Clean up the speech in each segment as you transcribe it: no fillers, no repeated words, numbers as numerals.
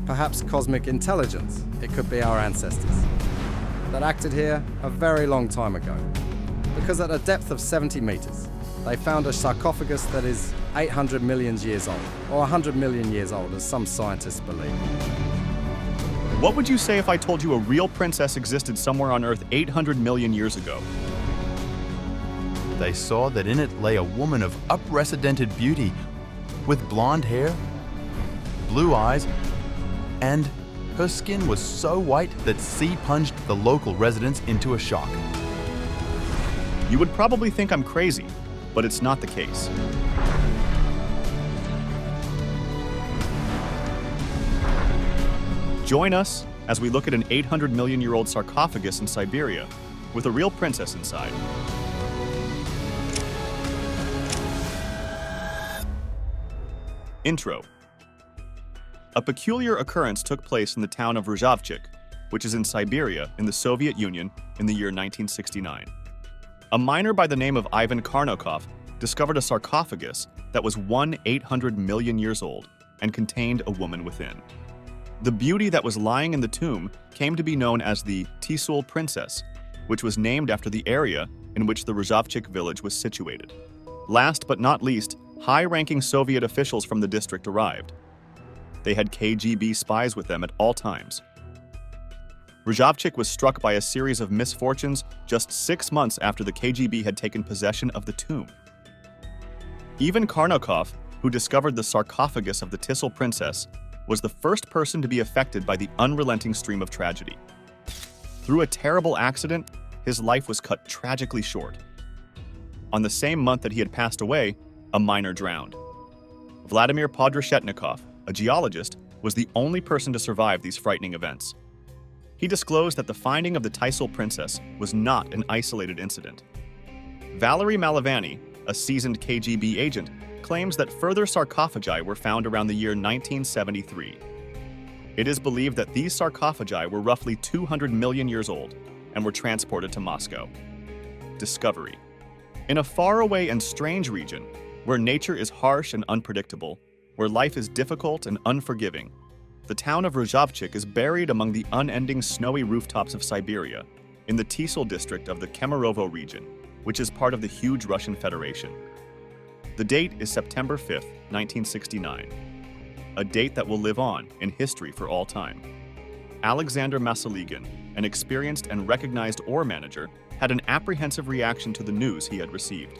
perhaps cosmic intelligence, it could be our ancestors, that acted here a very long time ago. Because at a depth of 70 meters, they found a sarcophagus that is 800 million years old, or 100 million years old, as some scientists believe. What would you say if I told you a real princess existed somewhere on Earth 800 million years ago? They saw that in it lay a woman of unprecedented beauty, with blonde hair, blue eyes, and her skin was so white that sea plunged the local residents into a shock. You would probably think I'm crazy, but it's not the case. Join us as we look at an 800 million year old sarcophagus in Siberia with a real princess inside. Intro. A peculiar occurrence took place in the town of Rzhavchik, which is in Siberia in the Soviet Union in the year 1969. A miner by the name of Ivan Karnaukhov discovered a sarcophagus that was 1/800 million years old and contained a woman within. The beauty that was lying in the tomb came to be known as the Tissul Princess, which was named after the area in which the Rzhavchik village was situated. Last but not least, high-ranking Soviet officials from the district arrived. They had KGB spies with them at all times. Rzhavchik was struck by a series of misfortunes just 6 months after the KGB had taken possession of the tomb. Ivan Karnaukhov, who discovered the sarcophagus of the Tissul Princess, was the first person to be affected by the unrelenting stream of tragedy. Through a terrible accident, his life was cut tragically short. On the same month that he had passed away, a miner drowned. Vladimir Podreshetnikov, a geologist, was the only person to survive these frightening events. He disclosed that the finding of the Tissul Princess was not an isolated incident. Valery Malevanny, a seasoned KGB agent, claims that further sarcophagi were found around the year 1973. It is believed that these sarcophagi were roughly 200 million years old and were transported to Moscow. Discovery. In a faraway and strange region, where nature is harsh and unpredictable, where life is difficult and unforgiving, the town of Rzhavchik is buried among the unending snowy rooftops of Siberia, in the Tissul district of the Kemerovo region, which is part of the huge Russian Federation. The date is September 5th, 1969, a date that will live on in history for all time. Alexander Masaligin, an experienced and recognized ore manager, had an apprehensive reaction to the news he had received.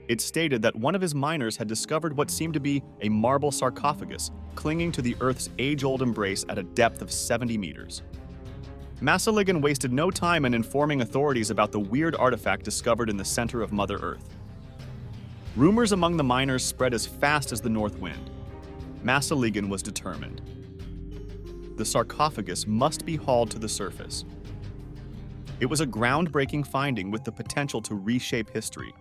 It stated that one of his miners had discovered what seemed to be a marble sarcophagus clinging to the Earth's age-old embrace at a depth of 70 meters. Masaligin wasted no time in informing authorities about the weird artifact discovered in the center of Mother Earth. Rumors among the miners spread as fast as the north wind. Masaligin was determined. The sarcophagus must be hauled to the surface. It was a groundbreaking finding with the potential to reshape history.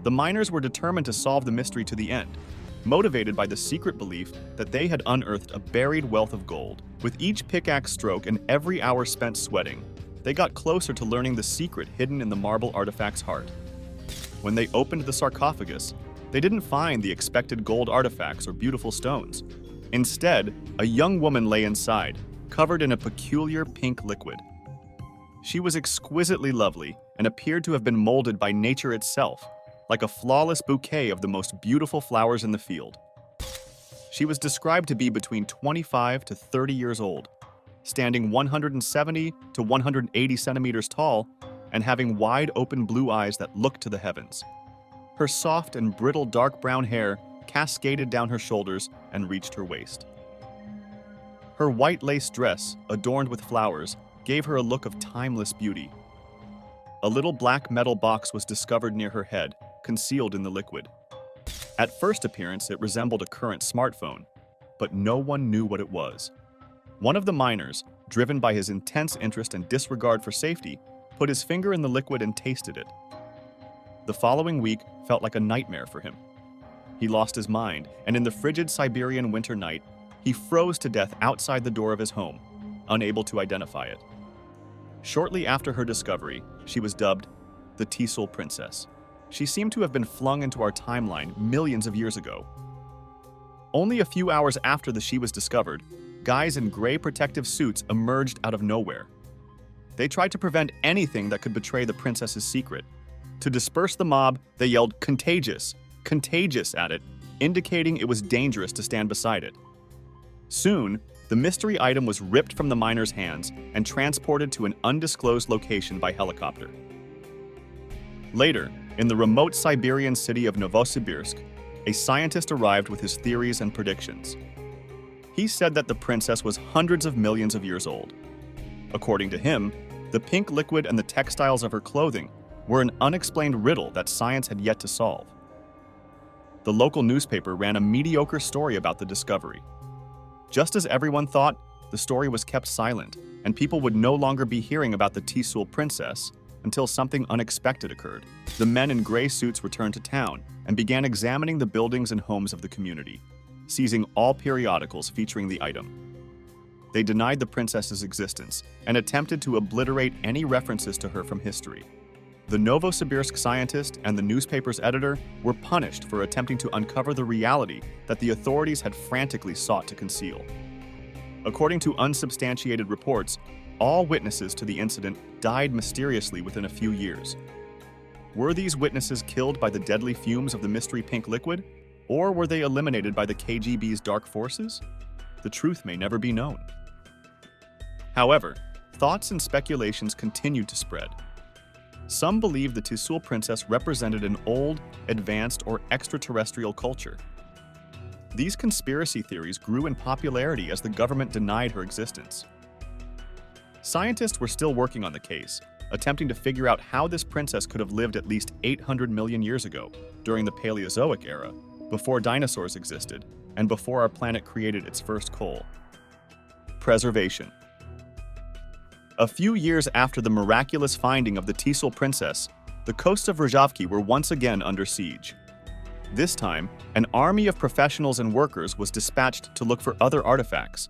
The miners were determined to solve the mystery to the end, motivated by the secret belief that they had unearthed a buried wealth of gold. With each pickaxe stroke and every hour spent sweating, they got closer to learning the secret hidden in the marble artifact's heart. When they opened the sarcophagus, they didn't find the expected gold artifacts or beautiful stones. Instead, a young woman lay inside, covered in a peculiar pink liquid. She was exquisitely lovely and appeared to have been molded by nature itself, like a flawless bouquet of the most beautiful flowers in the field. She was described to be between 25 to 30 years old, standing 170 to 180 centimeters tall, and having wide open blue eyes that looked to the heavens. Her soft and brittle dark brown hair cascaded down her shoulders and reached her waist. Her white lace dress, adorned with flowers, gave her a look of timeless beauty. A little black metal box was discovered near her head, concealed in the liquid. At first appearance, it resembled a current smartphone, but no one knew what it was. One of the miners, driven by his intense interest and disregard for safety, put his finger in the liquid and tasted it. The following week felt like a nightmare for him. He lost his mind, and in the frigid Siberian winter night, he froze to death outside the door of his home, unable to identify it. Shortly after her discovery, she was dubbed the Tissul Princess. She seemed to have been flung into our timeline millions of years ago. Only a few hours after she was discovered, guys in gray protective suits emerged out of nowhere. They tried to prevent anything that could betray the princess's secret. To disperse the mob, they yelled, "Contagious! Contagious!" at it, indicating it was dangerous to stand beside it. Soon, the mystery item was ripped from the miner's hands and transported to an undisclosed location by helicopter. Later, in the remote Siberian city of Novosibirsk, a scientist arrived with his theories and predictions. He said that the princess was hundreds of millions of years old. According to him, the pink liquid and the textiles of her clothing were an unexplained riddle that science had yet to solve. The local newspaper ran a mediocre story about the discovery. Just as everyone thought, the story was kept silent, and people would no longer be hearing about the Tisul Princess until something unexpected occurred. The men in gray suits returned to town and began examining the buildings and homes of the community, seizing all periodicals featuring the item. They denied the princess's existence and attempted to obliterate any references to her from history. The Novosibirsk scientist and the newspaper's editor were punished for attempting to uncover the reality that the authorities had frantically sought to conceal. According to unsubstantiated reports, all witnesses to the incident died mysteriously within a few years. Were these witnesses killed by the deadly fumes of the mystery pink liquid, or were they eliminated by the KGB's dark forces? The truth may never be known. However, thoughts and speculations continued to spread. Some believe the Tissul Princess represented an old, advanced, or extraterrestrial culture. These conspiracy theories grew in popularity as the government denied her existence. Scientists were still working on the case, attempting to figure out how this princess could have lived at least 800 million years ago, during the Paleozoic era, before dinosaurs existed, and before our planet created its first coal. Preservation. A few years after the miraculous finding of the Tissul Princess, the coasts of Rzhavchik were once again under siege. This time, an army of professionals and workers was dispatched to look for other artifacts.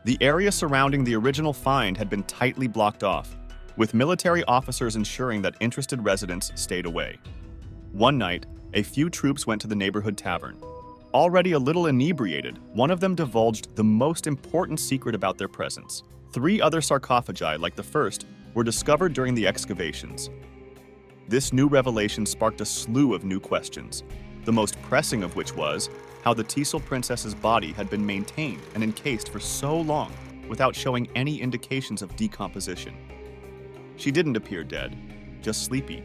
The area surrounding the original find had been tightly blocked off, with military officers ensuring that interested residents stayed away. One night, a few troops went to the neighborhood tavern. Already a little inebriated, one of them divulged the most important secret about their presence. 3 other sarcophagi, like the first, were discovered during the excavations. This new revelation sparked a slew of new questions, the most pressing of which was how the Tissul Princess's body had been maintained and encased for so long without showing any indications of decomposition. She didn't appear dead, just sleepy.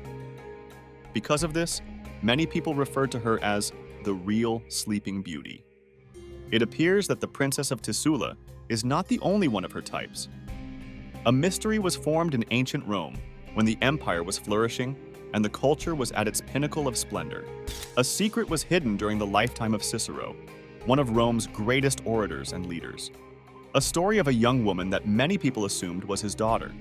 Because of this, many people referred to her as the real Sleeping Beauty. It appears that the Princess of Tisula is not the only one of her types. A mystery was formed in ancient Rome when the empire was flourishing and the culture was at its pinnacle of splendor. A secret was hidden during the lifetime of Cicero, one of Rome's greatest orators and leaders. A story of a young woman that many people assumed was his daughter.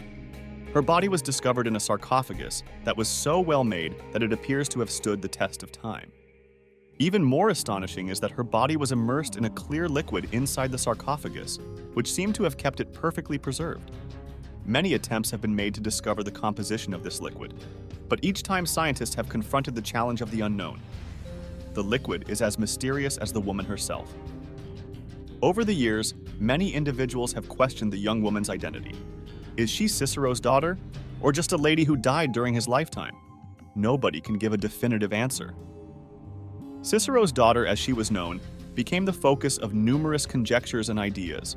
Her body was discovered in a sarcophagus that was so well made that it appears to have stood the test of time. Even more astonishing is that her body was immersed in a clear liquid inside the sarcophagus, which seemed to have kept it perfectly preserved. Many attempts have been made to discover the composition of this liquid, but each time scientists have confronted the challenge of the unknown. The liquid is as mysterious as the woman herself. Over the years, many individuals have questioned the young woman's identity. Is she Cicero's daughter, or just a lady who died during his lifetime? Nobody can give a definitive answer. Cicero's daughter, as she was known, became the focus of numerous conjectures and ideas.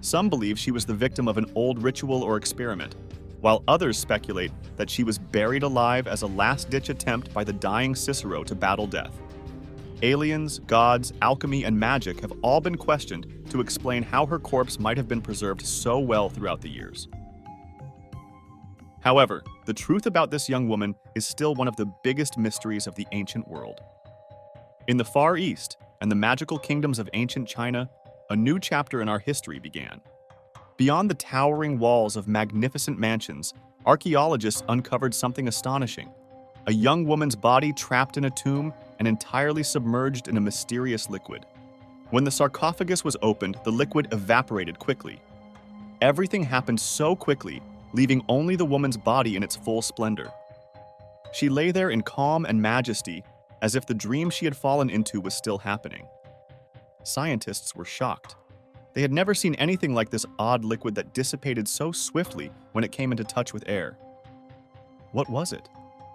Some believe she was the victim of an old ritual or experiment, while others speculate that she was buried alive as a last-ditch attempt by the dying Cicero to battle death. Aliens, gods, alchemy, and magic have all been questioned to explain how her corpse might have been preserved so well throughout the years. However, the truth about this young woman is still one of the biggest mysteries of the ancient world. In the Far East and the magical kingdoms of ancient China, a new chapter in our history began. Beyond the towering walls of magnificent mansions, archaeologists uncovered something astonishing: a young woman's body trapped in a tomb and entirely submerged in a mysterious liquid. When the sarcophagus was opened, the liquid evaporated quickly. Everything happened so quickly, leaving only the woman's body in its full splendor. She lay there in calm and majesty, as if the dream she had fallen into was still happening. Scientists were shocked. They had never seen anything like this odd liquid that dissipated so swiftly when it came into touch with air. What was it?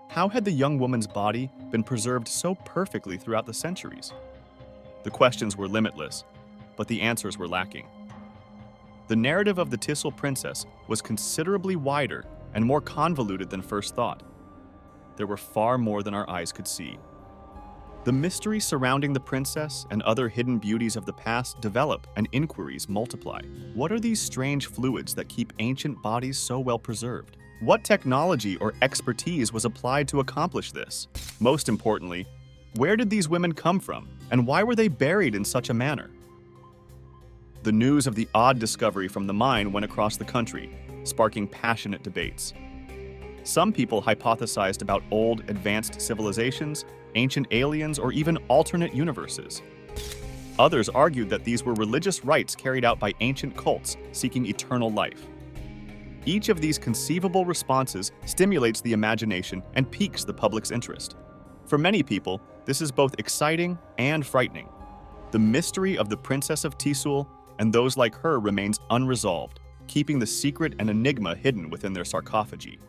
How had the young woman's body been preserved so perfectly throughout the centuries? The questions were limitless, but the answers were lacking. The narrative of the Tissul Princess was considerably wider and more convoluted than first thought. There were far more than our eyes could see. The mystery surrounding the princess and other hidden beauties of the past develop and inquiries multiply. What are these strange fluids that keep ancient bodies so well preserved? What technology or expertise was applied to accomplish this? Most importantly, where did these women come from, and why were they buried in such a manner? The news of the odd discovery from the mine went across the country, sparking passionate debates. Some people hypothesized about old, advanced civilizations, ancient aliens, or even alternate universes. Others argued that these were religious rites carried out by ancient cults seeking eternal life. Each of these conceivable responses stimulates the imagination and piques the public's interest. For many people, this is both exciting and frightening. The mystery of the Princess of Tissul and those like her remains unresolved, keeping the secret and enigma hidden within their sarcophagi.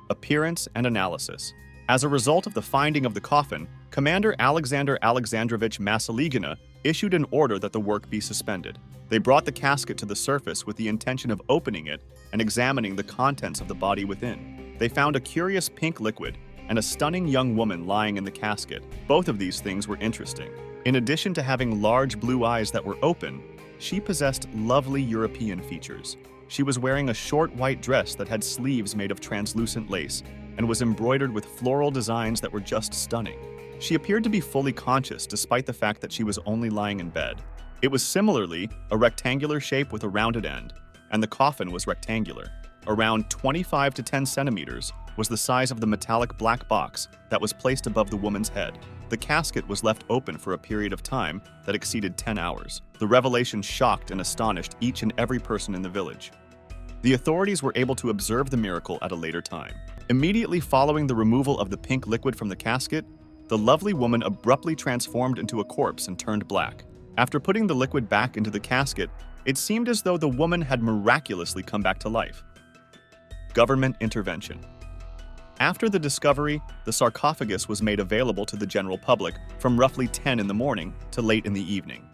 Appearance and analysis. As a result of the finding of the coffin, Commander Alexander Alexandrovich Masiligina issued an order that the work be suspended. They brought the casket to the surface with the intention of opening it and examining the contents of the body within. They found a curious pink liquid and a stunning young woman lying in the casket. Both of these things were interesting. In addition to having large blue eyes that were open, she possessed lovely European features. She was wearing a short white dress that had sleeves made of translucent lace and was embroidered with floral designs that were just stunning. She appeared to be fully conscious despite the fact that she was only lying in bed. It was similarly a rectangular shape with a rounded end, and the coffin was rectangular. Around 25 to 10 centimeters was the size of the metallic black box that was placed above the woman's head. The casket was left open for a period of time that exceeded 10 hours. The revelation shocked and astonished each and every person in the village. The authorities were able to observe the miracle at a later time. Immediately following the removal of the pink liquid from the casket, the lovely woman abruptly transformed into a corpse and turned black. After putting the liquid back into the casket, it seemed as though the woman had miraculously come back to life. Government intervention. After the discovery, the sarcophagus was made available to the general public from roughly 10 in the morning to late in the evening.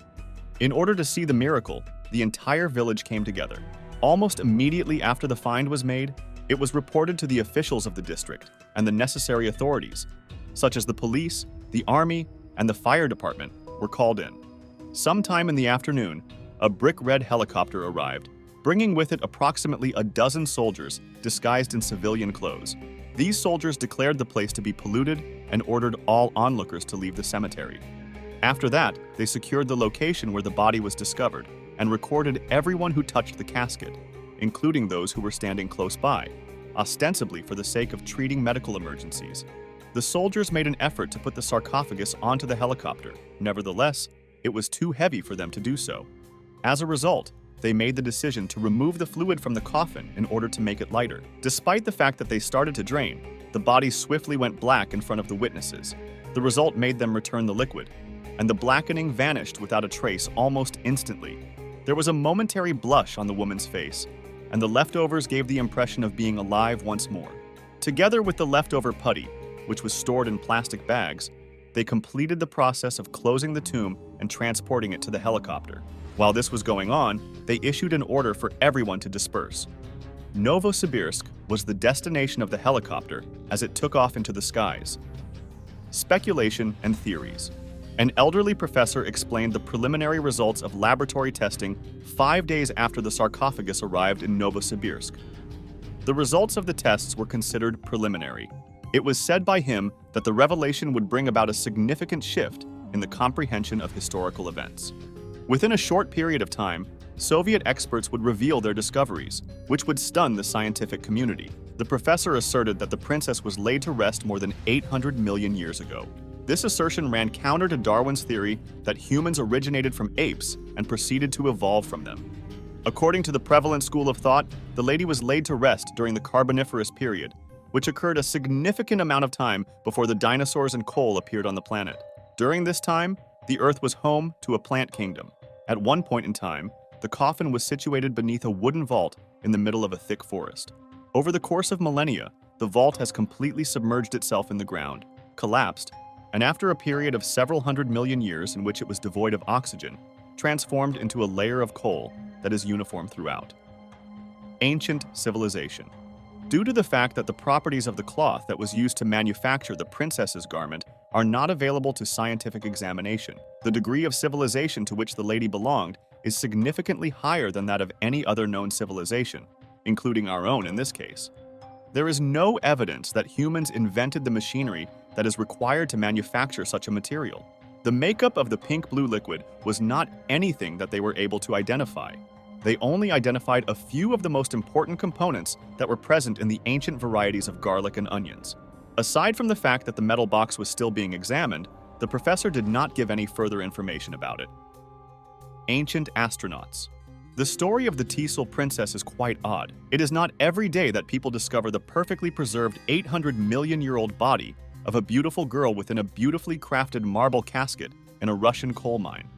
In order to see the miracle, the entire village came together. Almost immediately after the find was made, it was reported to the officials of the district and the necessary authorities, such as the police, the army, and the fire department, were called in. Sometime in the afternoon, a brick-red helicopter arrived, bringing with it approximately a dozen soldiers disguised in civilian clothes. These soldiers declared the place to be polluted and ordered all onlookers to leave the cemetery. After that, they secured the location where the body was discovered and recorded everyone who touched the casket, including those who were standing close by, ostensibly for the sake of treating medical emergencies. The soldiers made an effort to put the sarcophagus onto the helicopter. Nevertheless, it was too heavy for them to do so. As a result, they made the decision to remove the fluid from the coffin in order to make it lighter. Despite the fact that they started to drain, the body swiftly went black in front of the witnesses. The result made them return the liquid, and the blackening vanished without a trace almost instantly. There was a momentary blush on the woman's face, and the leftovers gave the impression of being alive once more. Together with the leftover putty, which was stored in plastic bags, they completed the process of closing the tomb and transporting it to the helicopter. While this was going on, they issued an order for everyone to disperse. Novosibirsk was the destination of the helicopter as it took off into the skies. Speculation and theories. An elderly professor explained the preliminary results of laboratory testing 5 days after the sarcophagus arrived in Novosibirsk. The results of the tests were considered preliminary. It was said by him that the revelation would bring about a significant shift in the comprehension of historical events. Within a short period of time, Soviet experts would reveal their discoveries, which would stun the scientific community. The professor asserted that the princess was laid to rest more than 800 million years ago. This assertion ran counter to Darwin's theory that humans originated from apes and proceeded to evolve from them. According to the prevalent school of thought, the lady was laid to rest during the Carboniferous period, which occurred a significant amount of time before the dinosaurs and coal appeared on the planet. During this time, the Earth was home to a plant kingdom. At one point in time, the coffin was situated beneath a wooden vault in the middle of a thick forest. Over the course of millennia, the vault has completely submerged itself in the ground, collapsed, and after a period of several 100 million years in which it was devoid of oxygen, transformed into a layer of coal that is uniform throughout. Ancient civilization. Due to the fact that the properties of the cloth that was used to manufacture the princess's garment are not available to scientific examination, the degree of civilization to which the lady belonged is significantly higher than that of any other known civilization, including our own in this case. There is no evidence that humans invented the machinery that is required to manufacture such a material. The makeup of the pink-blue liquid was not anything that they were able to identify. They only identified a few of the most important components that were present in the ancient varieties of garlic and onions. Aside from the fact that the metal box was still being examined, the professor did not give any further information about it. Ancient astronauts. The story of the Tissul Princess is quite odd. It is not every day that people discover the perfectly preserved 800-million-year-old body of a beautiful girl within a beautifully crafted marble casket in a Russian coal mine.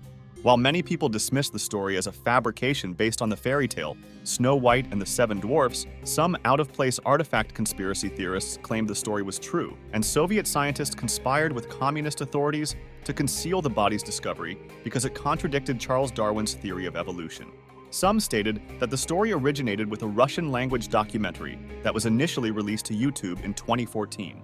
While many people dismiss the story as a fabrication based on the fairy tale Snow White and the Seven Dwarfs, some out-of-place artifact conspiracy theorists claim the story was true, and Soviet scientists conspired with communist authorities to conceal the body's discovery because it contradicted Charles Darwin's theory of evolution. Some stated that the story originated with a Russian-language documentary that was initially released to YouTube in 2014.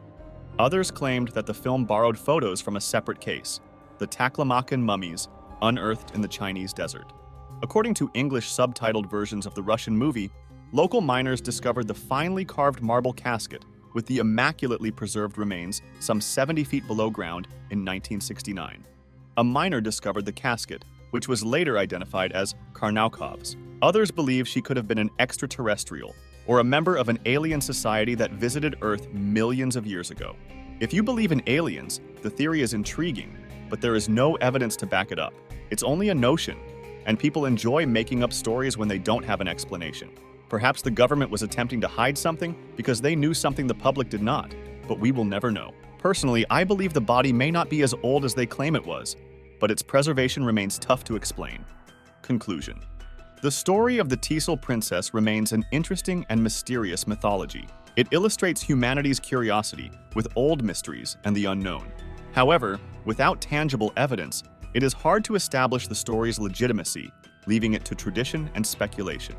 Others claimed that the film borrowed photos from a separate case, the Taklamakan mummies unearthed in the Chinese desert. According to English subtitled versions of the Russian movie, local miners discovered the finely carved marble casket with the immaculately preserved remains some 70 feet below ground in 1969. A miner discovered the casket, which was later identified as Karnaukhov's. Others believe she could have been an extraterrestrial, or a member of an alien society that visited Earth millions of years ago. If you believe in aliens, the theory is intriguing, but there is no evidence to back it up. It's only a notion, and people enjoy making up stories when they don't have an explanation. Perhaps the government was attempting to hide something because they knew something the public did not, but we will never know. Personally, I believe the body may not be as old as they claim it was, but its preservation remains tough to explain. Conclusion. The story of the Tissul Princess remains an interesting and mysterious mythology. It illustrates humanity's curiosity with old mysteries and the unknown. However, without tangible evidence, it is hard to establish the story's legitimacy, leaving it to tradition and speculation.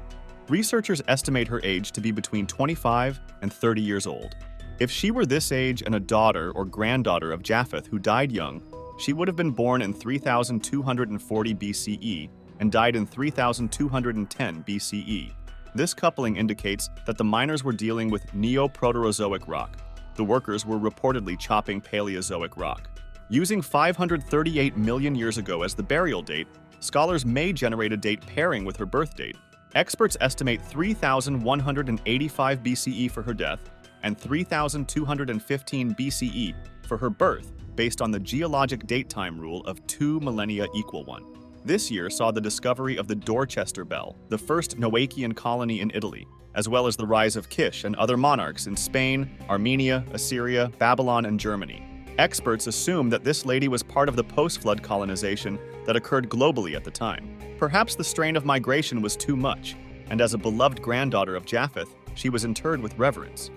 Researchers estimate her age to be between 25 and 30 years old. If she were this age and a daughter or granddaughter of Japheth who died young, she would have been born in 3240 BCE and died in 3210 BCE. This coupling indicates that the miners were dealing with Neo-Proterozoic rock. The workers were reportedly chopping Paleozoic rock. Using 538 million years ago as the burial date, scholars may generate a date pairing with her birth date. Experts estimate 3185 BCE for her death and 3215 BCE for her birth, based on the geologic date time rule of 2 millennia equal 1. This year saw the discovery of the Dorchester Bell, the first Noachian colony in Italy, as well as the rise of Kish and other monarchs in Spain, Armenia, Assyria, Babylon, and Germany. Experts assume that this lady was part of the post-flood colonization that occurred globally at the time. Perhaps the strain of migration was too much, and as a beloved granddaughter of Japheth, she was interred with reverence.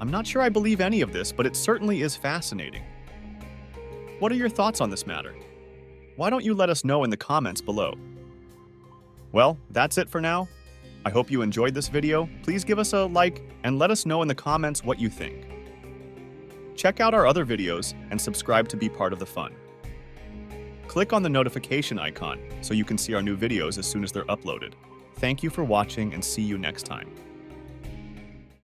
I'm not sure I believe any of this, but it certainly is fascinating. What are your thoughts on this matter? Why don't you let us know in the comments below? Well, that's it for now. I hope you enjoyed this video. Please give us a like and let us know in the comments what you think. Check out our other videos and subscribe to be part of the fun. Click on the notification icon so you can see our new videos as soon as they're uploaded. Thank you for watching and see you next time.